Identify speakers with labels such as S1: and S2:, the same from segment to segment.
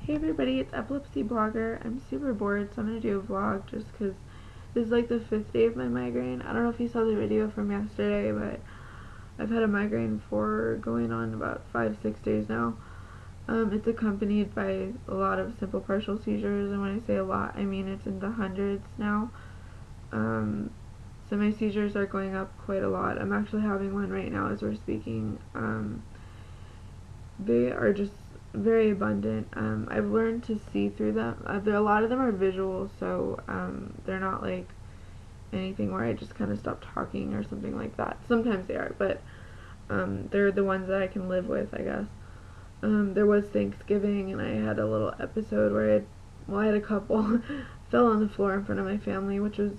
S1: Hey everybody, it's Epilepsy Blogger. I'm super bored, so I'm going to do a vlog just because this is like the 5th day of my migraine. I don't know if you saw the video from yesterday, but I've had a migraine for going on about 5-6 days now. It's accompanied by a lot of simple partial seizures, and when I say a lot, I mean it's in the hundreds now. So my seizures are going up quite a lot. I'm actually having one right now as we're speaking. They are just very abundant. I've learned to see through them. A lot of them are visual, so they're not like anything where I just kind of stop talking or something like that. Sometimes they are, but they're the ones that I can live with, I guess. There was Thanksgiving, and I had a little episode where I had a couple fell on the floor in front of my family, which was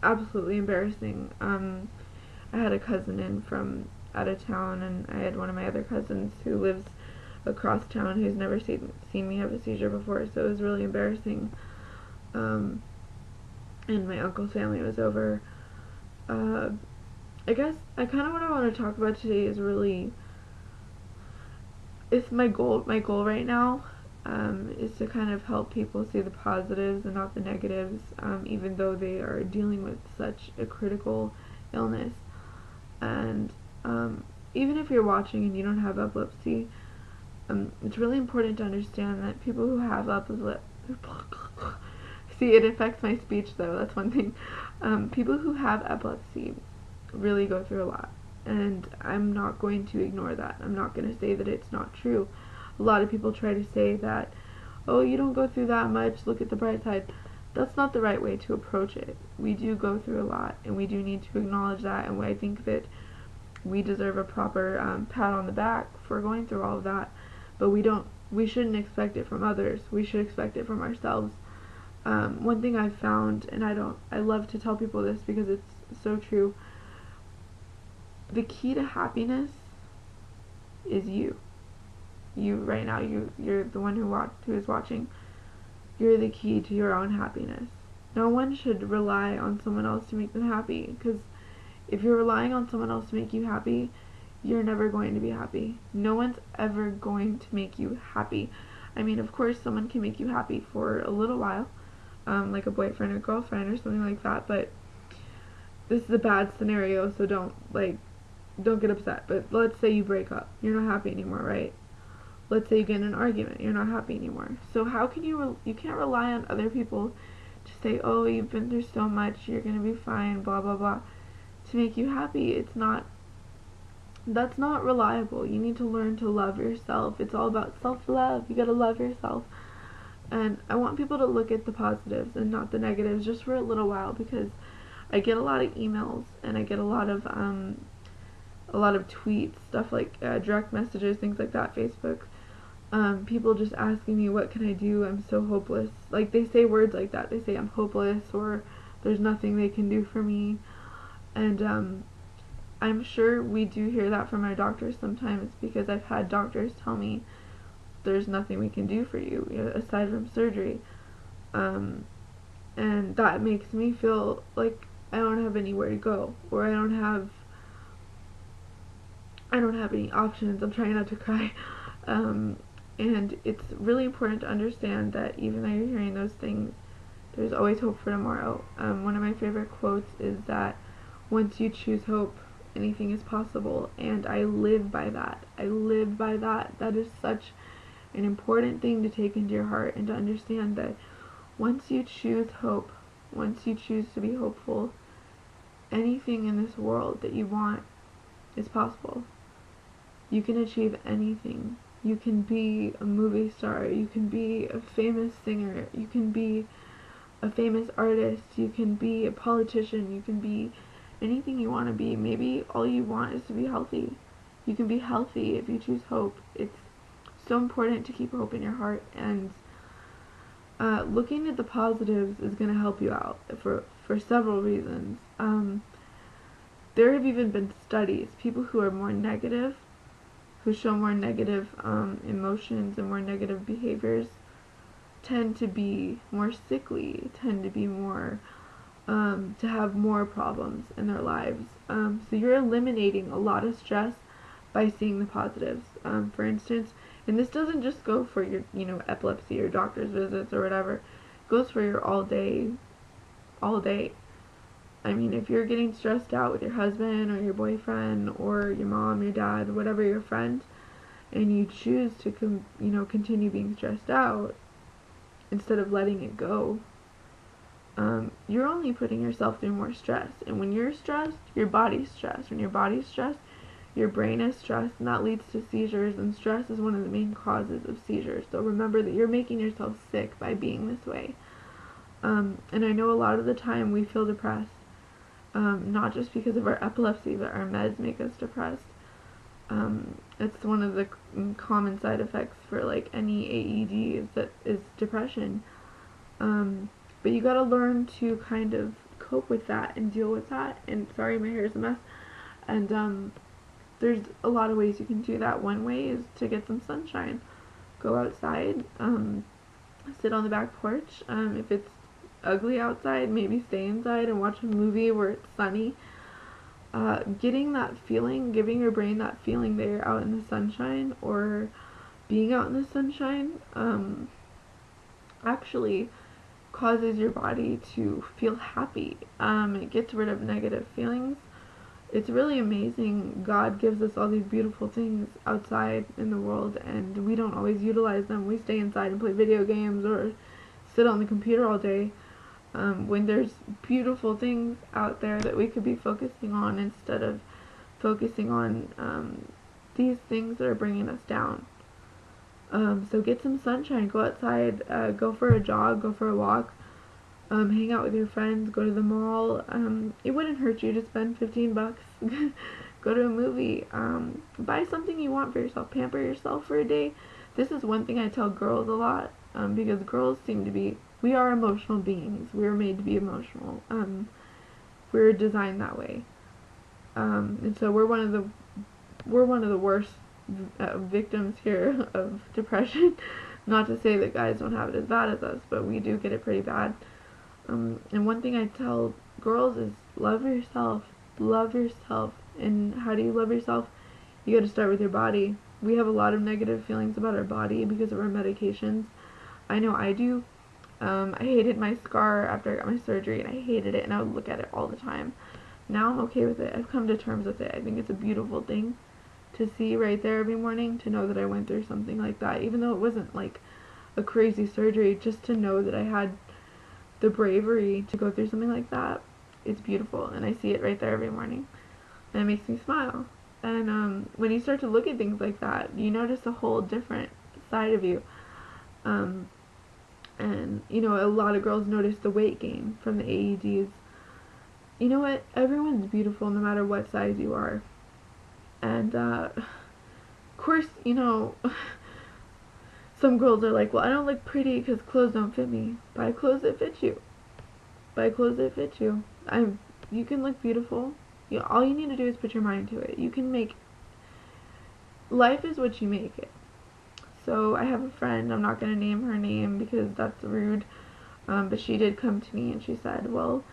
S1: absolutely embarrassing. I had a cousin in from out of town, and I had one of my other cousins who lives across town who's never seen me have a seizure before, so it was really embarrassing. And my uncle's family was over. I guess what I want to talk about today is really, it's my goal right now, is to kind of help people see the positives and not the negatives, even though they are dealing with such a critical illness. And even if you're watching and you don't have epilepsy, it's really important to understand that people who have epilepsy, see, it affects my speech though, that's one thing. People who have epilepsy really go through a lot, and I'm not going to ignore that. I'm not going to say that it's not true. A lot of people try to say that, oh, you don't go through that much, look at the bright side. That's not the right way to approach it. We do go through a lot, and we do need to acknowledge that, and I think that we deserve a proper pat on the back for going through all of that. But we shouldn't expect it from others. We should expect it from ourselves. One thing I've found, and I love to tell people this because it's so true, the key to happiness is you. You right now, you're the one who is watching. You're the key to your own happiness. No one should rely on someone else to make them happy, because if you're relying on someone else to make you happy, you're never going to be happy. No one's ever going to make you happy. I mean, of course, someone can make you happy for a little while, like a boyfriend or girlfriend or something like that, but this is a bad scenario, so don't get upset. But let's say you break up. You're not happy anymore, right? Let's say you get in an argument. You're not happy anymore. So how can you can't rely on other people to say, oh, you've been through so much, you're going to be fine, blah, blah, blah, to make you happy. That's not reliable. You need to learn to love yourself. It's all about self-love. You gotta love yourself. And I want people to look at the positives and not the negatives just for a little while, because I get a lot of emails and I get a lot of tweets, stuff like direct messages, things like that, Facebook. People just asking me, what can I do? I'm so hopeless. Like, they say words like that. They say I'm hopeless, or there's nothing they can do for me. And I'm sure we do hear that from our doctors sometimes, because I've had doctors tell me there's nothing we can do for you aside from surgery. And that makes me feel like I don't have anywhere to go, or I don't have any options. I'm trying not to cry. And it's really important to understand that even though you're hearing those things, there's always hope for tomorrow. One of my favorite quotes is that once you choose hope, anything is possible, and I live by that. I live by that. That is such an important thing to take into your heart, and to understand that once you choose hope, once you choose to be hopeful, anything in this world that you want is possible. You can achieve anything. You can be a movie star, you can be a famous singer, you can be a famous artist, you can be a politician, you can be anything you want to be. Maybe all you want is to be healthy. You can be healthy if you choose hope. It's so important to keep hope in your heart, and looking at the positives is going to help you out for several reasons. There have even been studies, people who are more negative, who show more negative emotions and more negative behaviors, tend to be more sickly, tend to be more to have more problems in their lives. So you're eliminating a lot of stress by seeing the positives. For instance, And this doesn't just go for your, epilepsy or doctor's visits or whatever. It goes for your all day. I mean, if you're getting stressed out with your husband or your boyfriend or your mom, your dad, whatever your friend, and you choose to continue being stressed out instead of letting it go, you're only putting yourself through more stress. And when you're stressed, your body's stressed. When your body's stressed, your brain is stressed, and that leads to seizures, and stress is one of the main causes of seizures. So remember that you're making yourself sick by being this way. And I know a lot of the time we feel depressed, not just because of our epilepsy, but our meds make us depressed. It's one of the common side effects for like any AED is depression. But you gotta learn to kind of cope with that and deal with that. And sorry, my hair is a mess. And there's a lot of ways you can do that. One way is to get some sunshine. Go outside, sit on the back porch. If it's ugly outside, maybe stay inside and watch a movie where it's sunny. Getting that feeling, giving your brain that feeling that you're out in the sunshine or being out in the sunshine, actually causes your body to feel happy. It gets rid of negative feelings. It's really amazing. God gives us all these beautiful things outside in the world, and we don't always utilize them. We stay inside and play video games or sit on the computer all day, when there's beautiful things out there that we could be focusing on instead of focusing on these things that are bringing us down. So get some sunshine, go outside, go for a jog, go for a walk, hang out with your friends, go to the mall. It wouldn't hurt you to spend $15, go to a movie, buy something you want for yourself, pamper yourself for a day. This is one thing I tell girls a lot, because girls we are emotional beings. We are made to be emotional. We're designed that way. And so we're one of the worst victims here of depression. Not to say that guys don't have it as bad as us, but we do get it pretty bad. And one thing I tell girls is love yourself. Love yourself. And how do you love yourself? You got to start with your body. We have a lot of negative feelings about our body because of our medications. I know I do. I hated my scar after I got my surgery, and I hated it, and I would look at it all the time. Now I'm okay with it. I've come to terms with it. I think it's a beautiful thing to see right there every morning, to know that I went through something like that, even though it wasn't like a crazy surgery. Just to know that I had the bravery to go through something like that, it's beautiful, and I see it right there every morning, and it makes me smile. And when you start to look at things like that, you notice a whole different side of you. And, a lot of girls notice the weight gain from the AEDs. You know what? Everyone's beautiful no matter what size you are. And, of course, some girls are like, well, I don't look pretty because clothes don't fit me. Buy clothes that fit you. Buy clothes that fit you. You can look beautiful. All you need to do is put your mind to it. You can make... Life is what you make it. So I have a friend, I'm not going to name her name because that's rude, but she did come to me and she said, well,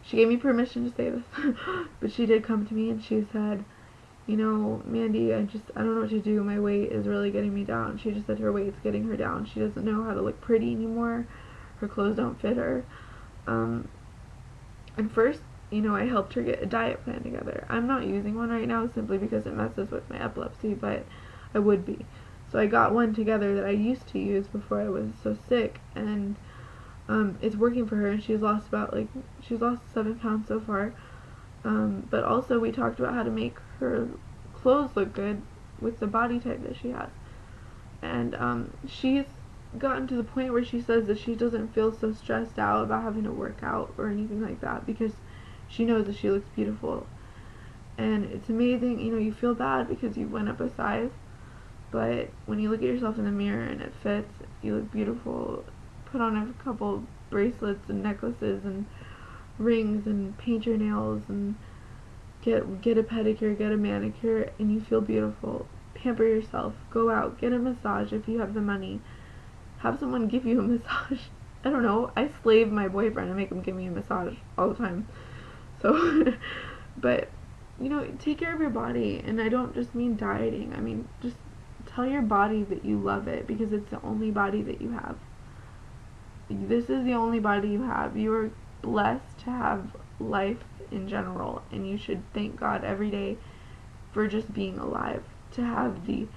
S1: she gave me permission to say this, but she did come to me and she said, Mandy, I don't know what to do, my weight is really getting me down. She just said her weight's getting her down. She doesn't know how to look pretty anymore, her clothes don't fit her, and first, I helped her get a diet plan together. I'm not using one right now simply because it messes with my epilepsy, but I would be. So I got one together that I used to use before I was so sick, and it's working for her, and she's lost 7 pounds so far. But also we talked about how to make her clothes look good with the body type that she has. And she's gotten to the point where she says that she doesn't feel so stressed out about having to work out or anything like that because she knows that she looks beautiful. And it's amazing, you feel bad because you went up a size. But when you look at yourself in the mirror and it fits, you look beautiful. Put on a couple bracelets and necklaces and rings and paint your nails and get a pedicure, get a manicure, and you feel beautiful. Pamper yourself. Go out. Get a massage if you have the money. Have someone give you a massage. I don't know. I slave my boyfriend and make him give me a massage all the time. So, but, take care of your body. And I don't just mean dieting. I mean just tell your body that you love it, because it's the only body that you have. This is the only body you have. You are blessed to have life in general, and you should thank God every day for just being alive. To have the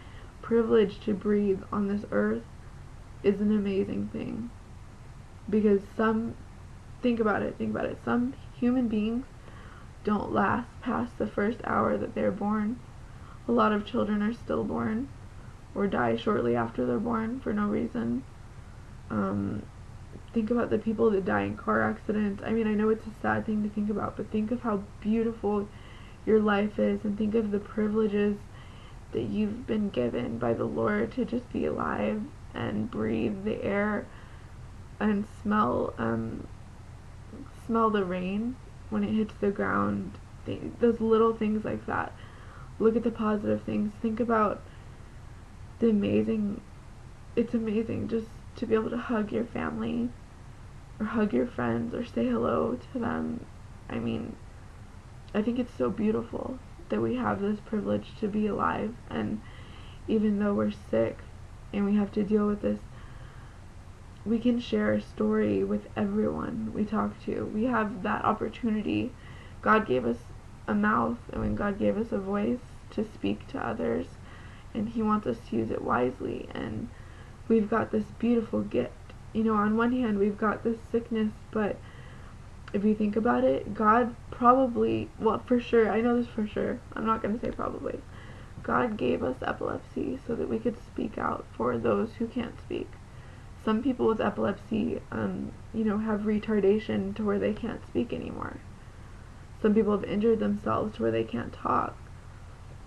S1: privilege to breathe on this earth is an amazing thing. Because think about it, some human beings don't last past the first hour that they're born. A lot of children are stillborn or die shortly after they're born for no reason. Think about the people that die in car accidents. I mean, I know it's a sad thing to think about, but think of how beautiful your life is, and think of the privileges that you've been given by the Lord to just be alive and breathe the air and smell the rain when it hits the ground. Those little things like that. Look at the positive things. Think about the amazing. It's amazing just to be able to hug your family or hug your friends or say hello to them. I mean, I think it's so beautiful that we have this privilege to be alive, and even though we're sick and we have to deal with this, we can share a story with everyone we talk to. We have that opportunity. God gave us a mouth, and when God gave us a voice to speak to others, and He wants us to use it wisely, and we've got this beautiful gift. You know, on one hand we've got this sickness, but if you think about it, God probably, well, for sure, I know this for sure, I'm not going to say probably, God gave us epilepsy so that we could speak out for those who can't speak. Some people with epilepsy, you know, have retardation to where they can't speak anymore. Some people have injured themselves to where they can't talk.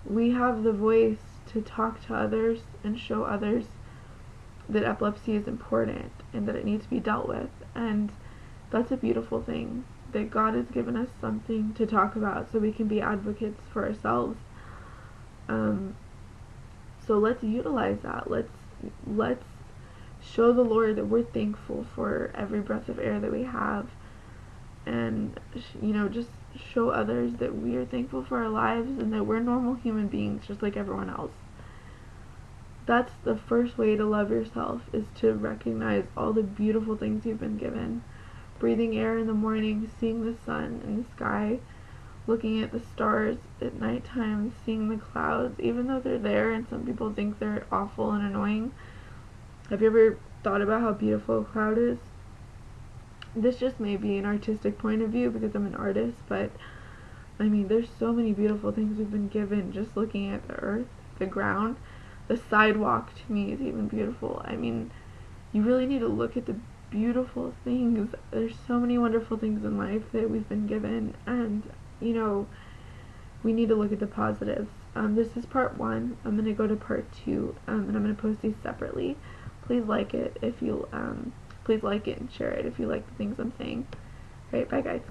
S1: We have the voice to talk to others and show others that epilepsy is important and that it needs to be dealt with, and that's a beautiful thing, that God has given us something to talk about so we can be advocates for ourselves. So let's utilize that. Let's show the Lord that we're thankful for every breath of air that we have, and you know, just show others that we are thankful for our lives and that we're normal human beings just like everyone else. That's the first way to love yourself, is to recognize all the beautiful things you've been given. Breathing air in the morning, seeing the sun in the sky, looking at the stars at nighttime, seeing the clouds, even though they're there and some people think they're awful and annoying. Have you ever thought about how beautiful a cloud is? This just may be an artistic point of view because I'm an artist, but I mean, there's so many beautiful things we've been given just looking at the earth, the ground. The sidewalk to me is even beautiful. I mean, you really need to look at the beautiful things. There's so many wonderful things in life that we've been given, and you know, we need to look at the positives. This is part 1. I'm going to go to part 2, and I'm going to post these separately. Please like it if you please like it and share it if you like the things I'm saying. Alright, bye guys.